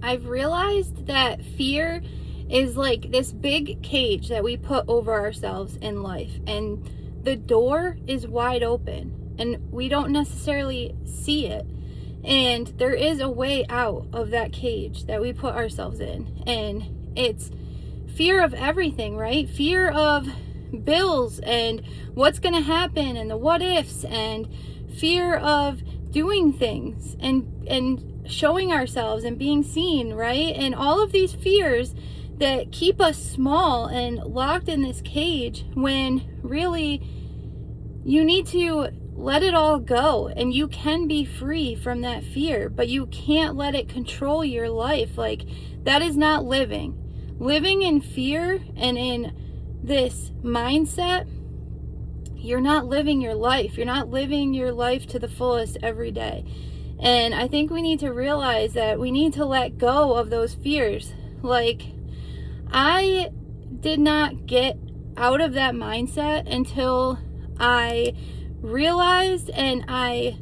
I've realized that fear is like this big cage that we put over ourselves in life, and the door is wide open and we don't necessarily see it. And there is a way out of that cage that we put ourselves in, and it's fear of everything, right? Fear of bills and what's going to happen and the what ifs, and fear of doing things and showing ourselves and being seen, right? And all of these fears that keep us small and locked in this cage, when really you need to let it all go, and you can be free from that fear, but you can't let it control your life. Like, that is not living. Living in fear and in this mindset, you're not living your life. You're not living your life to the fullest every day. And I think we need to realize that we need to let go of those fears. Like, I did not get out of that mindset until I realized and I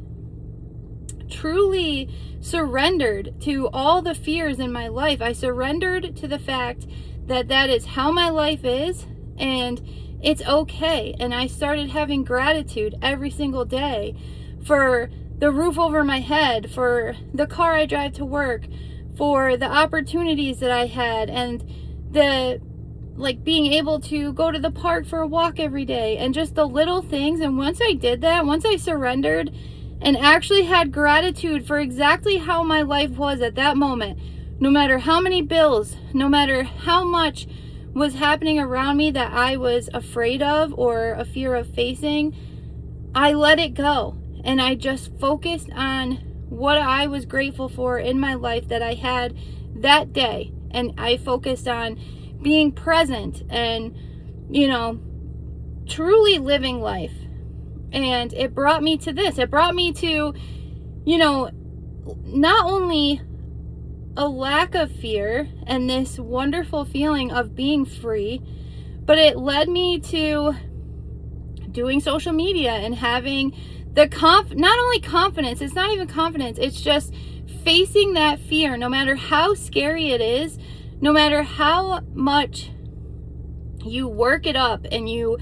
truly surrendered to all the fears in my life. I surrendered to the fact that that is how my life is, and it's okay. And I started having gratitude every single day for the roof over my head, for the car I drive to work, for the opportunities that I had, and the being able to go to the park for a walk every day, and just the little things. And once I did that, once I surrendered and actually had gratitude for exactly how my life was at that moment, no matter how many bills, no matter how much was happening around me that I was afraid of or a fear of facing, I let it go. And I just focused on what I was grateful for in my life that I had that day. And I focused on being present and, truly living life. And it brought me to this. It brought me to, not only a lack of fear and this wonderful feeling of being free, but it led me to doing social media and having the not only confidence, it's not even confidence, it's just facing that fear, no matter how scary it is, no matter how much you work it up and you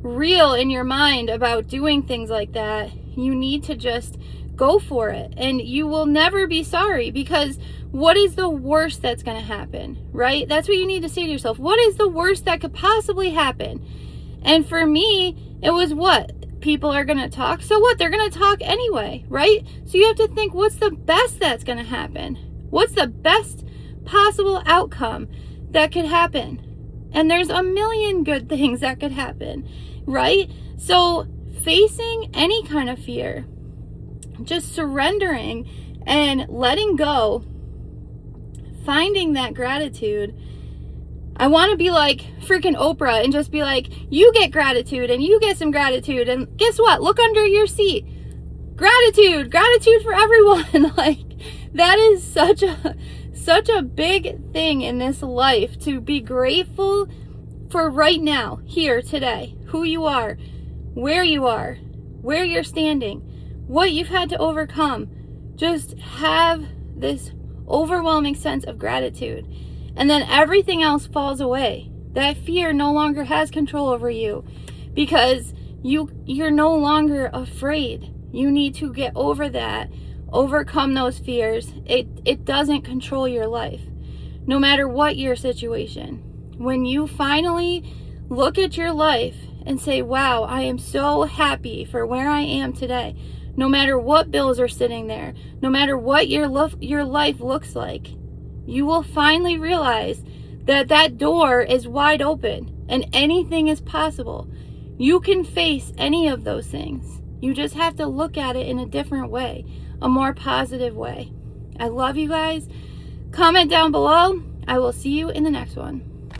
reel in your mind about doing things like that, you need to just go for it. And you will never be sorry, because what is the worst that's going to happen, right? That's what you need to say to yourself. What is the worst that could possibly happen? And for me, it was what? People are going to talk. So what? They're going to talk anyway, right? So you have to think, what's the best that's going to happen? What's the best possible outcome that could happen? And there's a million good things that could happen, right? So facing any kind of fear, just surrendering and letting go, finding that gratitude. I want to be like freaking Oprah and just be like, you get gratitude and you get some gratitude, and guess what? Look under your seat. Gratitude for everyone. Like, that is such a big thing in this life, to be grateful for right now, here, today, who you are, where you're standing, what you've had to overcome. Just have this overwhelming sense of gratitude, and then everything else falls away. That fear no longer has control over you, because you're no longer afraid. You need to get over that, overcome those fears. It doesn't control your life, no matter what your situation. When you finally look at your life and say, wow, I am so happy for where I am today, no matter what bills are sitting there, no matter what your life looks like, you will finally realize that that door is wide open and anything is possible. You can face any of those things. You just have to look at it in a different way, a more positive way. I love you guys. Comment down below. I will see you in the next one.